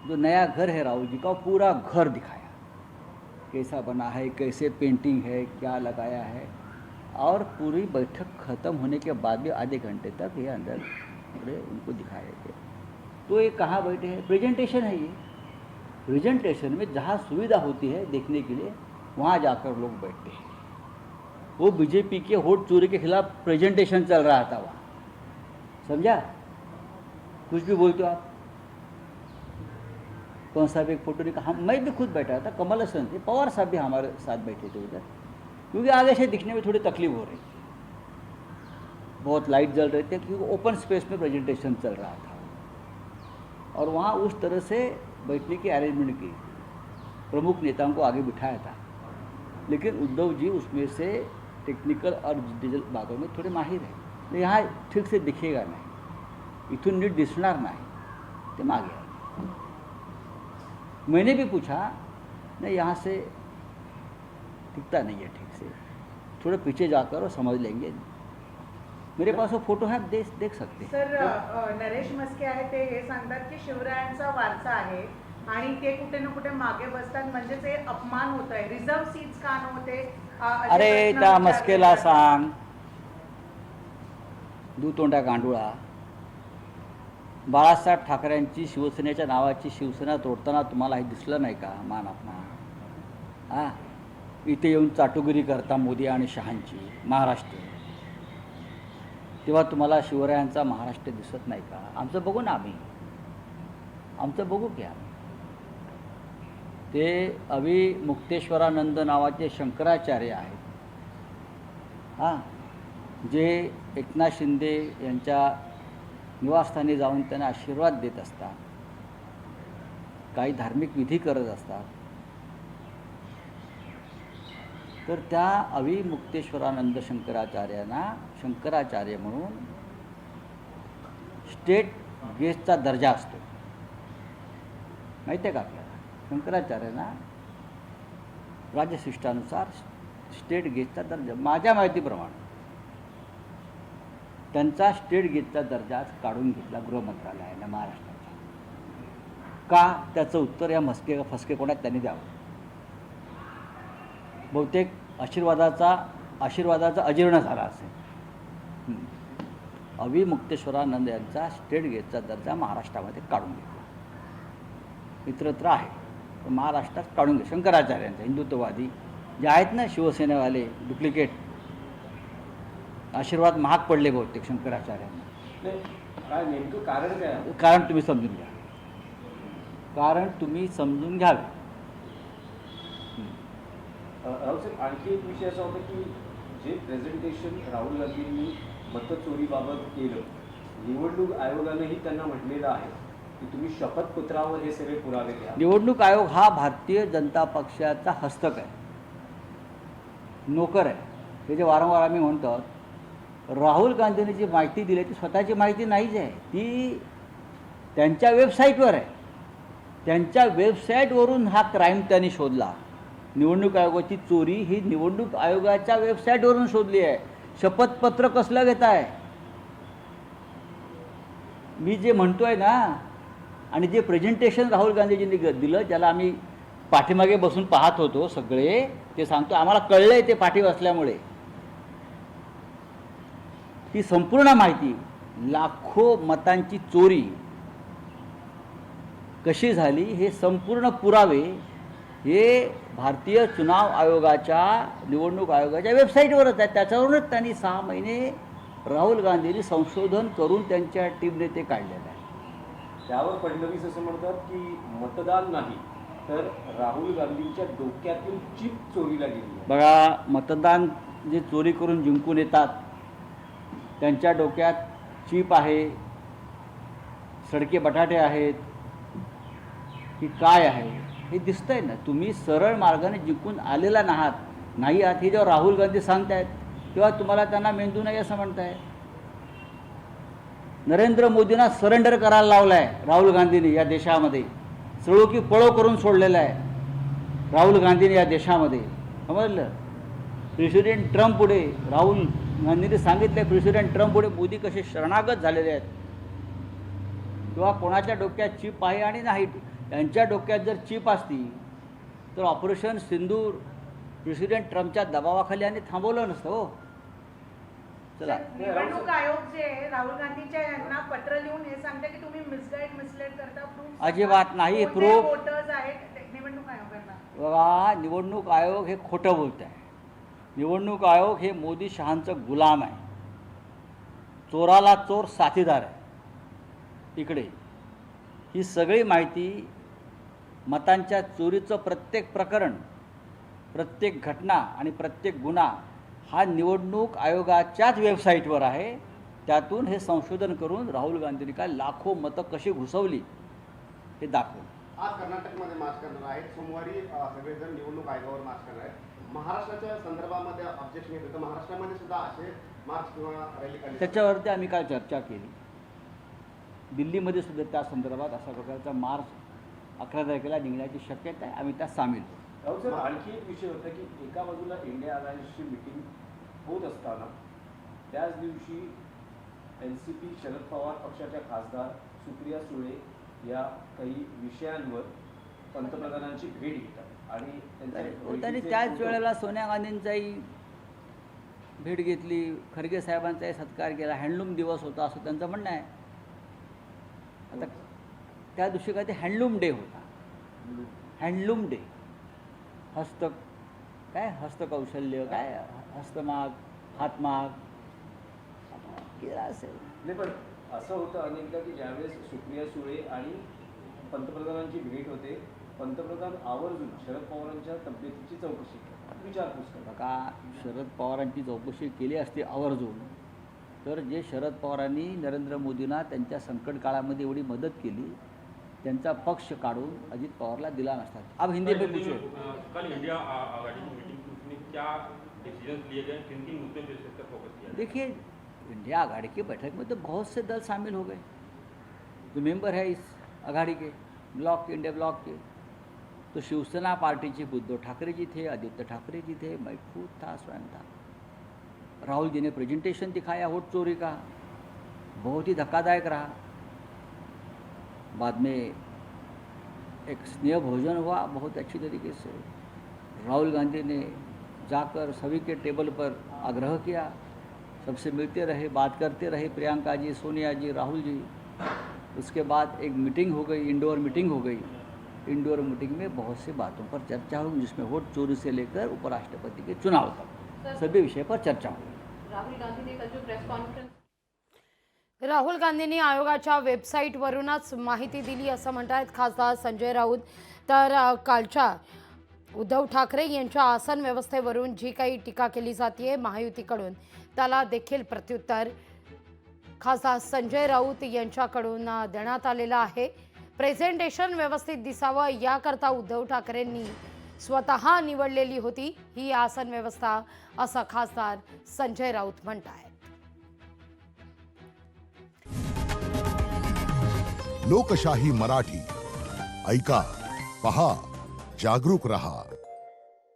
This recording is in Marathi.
जो नया घर है राहुल जी का, वो पूरा घर दिखाया, कैसा बना है, कैसे पेंटिंग है, क्या लगाया है। और पूरी बैठक ख़त्म होने के बाद भी आधे घंटे तक ये अंदर पूरे उनको दिखाए थे। तो ये कहाँ बैठे हैं, प्रेजेंटेशन है ये। प्रेजेंटेशन में जहाँ सुविधा होती है देखने के लिए वहाँ जाकर लोग बैठते हैं। वो बीजेपी के वोट चोरी के खिलाफ प्रेजेंटेशन चल रहा था वहाँ, समझा। कुछ भी बोलते हो आप। कौन साहब एक फोटो निकाल, हम मैं भी खुद बैठा था, कमल हसन थे, पवार साहब भी हमारे साथ बैठे थे उधर, क्योंकि आगे से दिखने में थोड़ी तकलीफ हो रही, बहुत लाइट जल रहे थे, क्योंकि ओपन स्पेस में प्रेजेंटेशन चल रहा था। और वहाँ उस तरह से बैठने की अरेंजमेंट की, प्रमुख नेताओं को आगे बिठाया था। लेकिन उद्धव जी उसमें से टेक्निकल और डिजिटल बातों में थोड़े माहिर हैं, तो यहाँ ठीक से दिखेगा नहीं, इथून नीट दिसणार नाही, ते मागे आहे। मैंने भी पूछा, नहीं यहाँ से दिखता नहीं है ठीक से, थोड़े पीछे जाकर और समझ लेंगे। मेरे पास वो फोटो है, आप देख सकते हैं। सर, नरेश मस्के आहे ते हे सांगतात की शिवरायांचा वारसा आहे आणि ते कुठे ना कुठे मागे बसतात, म्हणजे ते अपमान होत आहे, रिझर्व सीट्स का नव्हते? अरे त्या मस्केला सांग, दुतोंड्या गांडुळा, बाळासाहेब ठाकरेंची शिवसेनेच्या नावाची शिवसेना तोडताना तुम्हाला हे दिसलं नाही का मान अपना? हां, इथे येऊन चाटुगिरी करता मोदी आणि शहांची महाराष्ट्र, तेव्हा तुम्हाला शिवरायांचा महाराष्ट्र दिसत नाही का? आमचं बघू ना, आमचं बघू की आम्ही। ते अभिमुक्तेश्वरानंद नावाचे शंकराचार्य आहेत, हां, जे एकनाथ शिंदे यांच्या निवासस्थानी जाऊन त्यांना आशीर्वाद देत असतात, काही धार्मिक विधी करत असतात। तर त्या अभिमुक्तेश्वरानंद शंकराचार्यांना शंकराचार्य म्हणून स्टेट गेस्टचा दर्जा असतो, माहिती आहे का आपल्याला? शंकराचार्यांना राज्यशिष्टानुसार स्टेट गेस्टचा दर्जा, माझ्या माहितीप्रमाणे त्यांचा स्टेट गेटचा दर्जा काढून घेतला गृहमंत्रालयाने महाराष्ट्राचा। का? त्याचं उत्तर या फसके कोणात त्यांनी द्यावं। बहुतेक आशीर्वादाचा अजीर्ण झाला असेल। अभिमुक्तेश्वरानंद यांचा स्टेट गेटचा दर्जा महाराष्ट्रामध्ये काढून घेतला, इतरत्र आहे पण महाराष्ट्रात काढून घे। शंकराचार्यांचा हिंदुत्ववादी जे आहेत ना शिवसेनेवाले डुप्लिकेट, आशीर्वाद महाग पडले बहुतेक शंकराचार्यांना। काय नेमकं कारण काय? कारण तुम्ही समजून घ्या, कारण तुम्ही समजून घ्यावे। राहुल साहेब, आणखी एक विषय असा होता की जे प्रेझेंटेशन राहुल गांधींनी मतचोरीबाबत केलं, निवडणूक आयोगानंही त्यांना म्हटलेलं आहे की तुम्ही शपथपत्रावर हे सगळे पुरावे द्या। निवडणूक आयोग हा भारतीय जनता पक्षाचा हस्तक आहे, नोकर आहे। हे जे वारंवार आम्ही म्हणतो, राहुल गांधींनी जी माहिती दिली ती स्वतःची माहिती नाहीच आहे, ती त्यांच्या वेबसाईटवर आहे। त्यांच्या वेबसाईटवरून हा क्राईम त्यांनी शोधला। निवडणूक आयोगाची चोरी ही निवडणूक आयोगाच्या वेबसाईटवरून शोधली आहे। शपथपत्र कसलं घेत आहे मी जे म्हणतोय ना, आणि जे प्रेझेंटेशन राहुल गांधीजींनी दिलं, ज्याला आम्ही पाठीमागे बसून पाहत होतो सगळे, ते सांगतो आम्हाला कळलंय ते पाठी बसल्यामुळे। ही संपूर्ण माहिती, लाखो मतांची चोरी कशी झाली हे संपूर्ण पुरावे हे भारतीय चुनाव आयोगाच्या निवडणूक आयोगाच्या वेबसाईटवरच आहेत। त्याच्यावरूनच त्यांनी 6 महिने राहुल गांधींनी संशोधन करून त्यांच्या टीमने ते काढलेलं आहे। त्यावर फडणवीस असं म्हणतात की मतदान नाही तर राहुल गांधींच्या डोक्यातील चिप चोरीला गेली। बघा, मतदान जे चोरी करून जिंकून येतात त्यांच्या डोक्यात चिप आहे, सडके बटाटे आहेत की काय आहे हे दिसतंय ना। तुम्ही सरळ मार्गाने जिंकून आलेला नाही आहात हे जेव्हा राहुल गांधी सांगतायत तेव्हा तुम्हाला त्यांना मेंदू नाही असं म्हणताय। नरेंद्र मोदींना सरेंडर करायला लावलं आहे राहुल गांधींनी या देशामध्ये, सळो की पळो करून सोडलेलं आहे राहुल गांधींनी या देशामध्ये, समजलं? प्रेसिडेंट ट्रम्प पुढे राहुल गांधींनी सांगितलं, प्रेसिडेंट ट्रम्प पुढे मोदी कसे शरणागत झालेले आहेत, किंवा कोणाच्या डोक्यात चिप आहे आणि नाही। त्यांच्या डोक्यात जर चीप असती तर ऑपरेशन सिंदूर प्रेसिडेंट ट्रम्पच्या दबावाखाली आणि थांबवलं नसतं हो. चला, निवडणूक आयोग जे आहे, राहुल गांधीच्या यांना पत्र लिहून हे सांगते की तुम्ही मिसगाईड करता. proof अजिबात नाही. कोणते proof voters आहेत निवडणूक आयोगाला. बघा, निवडणूक आयोग हे खोटं बोलत आहे. निवडणूक आयोग हे मोदी शहांचं गुलाम आहे. चोराला चोर साथीदार आहे. इकडे ही सगळी माहिती, मतांच्या चोरीचं प्रत्येक प्रकरण, प्रत्येक घटना आणि प्रत्येक गुन्हा हा निवडणूक आयोगाच्याच वेबसाईटवर आहे. त्यातून हे संशोधन करून राहुल गांधींनी काय लाखो मतं कशी घुसवली हे दाखवलं. आज कर्नाटकमध्ये मार्च करणार आहेत. सोमवारी सगळेजण निवडणूक आयोगावर मार्च करणार आहेत. महाराष्ट्राच्या संदर्भामध्ये ऑब्जेक्शन येत होतं. महाराष्ट्रामध्ये सुद्धा असे मार्च किंवा रॅली काढली. त्याच्यावरती आम्ही काल चर्चा केली. दिल्लीमध्ये सुद्धा त्या संदर्भात अशा प्रकारचा मार्च 11 तारखेला निघण्याची शक्यता आहे. आम्ही त्यात सामील होतो. राहुल साहेब, आणखी एक विषय होता की एका बाजूला इंडिया अलायन्सची मीटिंग होत असताना त्याच दिवशी NCP शरद पवार पक्षाच्या खासदार सुप्रिया सुळे या काही विषयांवर पंतप्रधानांची भेट घेतात आणि त्यांनी त्याच वेळेला सोनिया गांधींचाही भेट घेतली, खरगे साहेबांचाही सत्कार केला. हँडलूम दिवस होता असं त्यांचं म्हणणं आहे. आता त्या दिवशी काय ते हँडलूम डे होता. हँडलूम डे, हस्तकौशल्य, काय हस्तमाग, हातमाग केला असेल. नाही, पण असं होतं अनेकदा की ज्यावेळेस सुप्रिया सुळे आणि पंतप्रधानांची भेट होते, पंतप्रधान आवर्जून शरद पवारांच्या तब्येतीची चौकशी करतात, विचारपूस करतात. का शरद पवारांची चौकशी केली असती आवर्जून तर जे शरद पवारांनी नरेंद्र मोदींना त्यांच्या संकट काळामध्ये एवढी मदत केली, त्यांचा पक्ष काढून अजित पवारला दिला नसता. अब हिंदी में पूछे. कल इंडिया आघाड़ी की मीटिंग में क्या डिसीजन लिए गए, किन किन मुद्दों पर इसका फोकस किया? देखिए, इंडिया आघाड़ी की बैठक में तो बहुत से दल शामिल हो गए जो मेंबर है इस आघाड़ी के, ब्लॉक के, इंडिया ब्लॉक के. तो शिवसेना पार्टी चीफ उद्धव ठाकरे जी थे, आदित्य ठाकरे जी थे, मैं खुद था, स्वयं था. राहुल जी ने प्रेजेंटेशन दिखाया वोट चोरी का, बहुत ही धक्कादायक रहा. बाद में एक स्नेह भोजन हुआ बहुत अच्छी तरीके से. राहुल गांधी ने जाकर सभी के टेबल पर आग्रह किया, सबसे मिलते रहे, बात करते रहे, प्रियंका जी, सोनिया जी, राहुल जी. उसके बाद एक मीटिंग हो गई, इंडोर मीटिंग हो गई. इंडोर मीटिंग में बहुत सी बातों पर चर्चा हुई, जिसमें वोट चोरी से लेकर उपराष्ट्रपति के चुनाव तक सभी विषय पर चर्चा हुई. राहुल गांधी ने कल जो प्रेस कॉन्फ्रेंस राहुल गांधींनी आयोगाच्या वेबसाईटवरूनच माहिती दिली असं म्हणतात खासदार संजय राऊत. तर कालच्या उद्धव ठाकरे यांच्या आसन व्यवस्थेवरून जी काही टीका केली जाते महायुतीकडून, त्याला देखील प्रत्युत्तर खासदार संजय राऊत यांच्याकडून देण्यात आलेलं आहे. प्रेझेंटेशन व्यवस्थित दिसावं याकरता उद्धव ठाकरेंनी स्वतः निवडलेली होती ही आसन व्यवस्था, असं खासदार संजय राऊत म्हणतात. लोकशाही मराठी ऐका, पहा, जागरूक रहा.